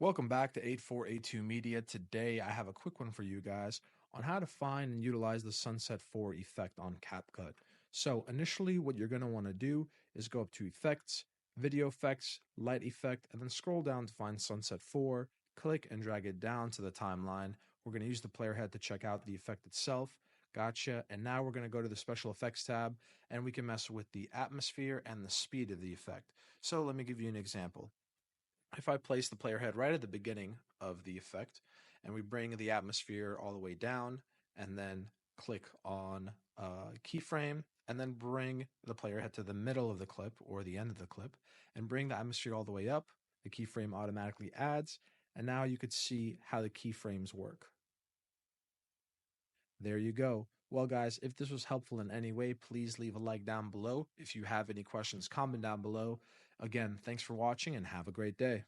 Welcome back to 8482 Media. Today, I have a quick one for you guys on how to find and utilize the Sunset 4 effect on CapCut. So, initially, what you're going to want to do is go up to Effects, Video Effects, Light Effect, and then scroll down to find Sunset 4. Click and drag it down to the timeline. We're going to use the player head to check out the effect itself. Gotcha. And now we're going to go to the Special Effects tab, and we can mess with the atmosphere and the speed of the effect. So, let me give you an example. If I place the player head right at the beginning of the effect and we bring the atmosphere all the way down and then click on keyframe and then bring the player head to the middle of the clip or the end of the clip and bring the atmosphere all the way up, the keyframe automatically adds, and now you could see how the keyframes work. There you go. Well, guys, if this was helpful in any way, please leave a like down below. If you have any questions, comment down below. Again, thanks for watching and have a great day.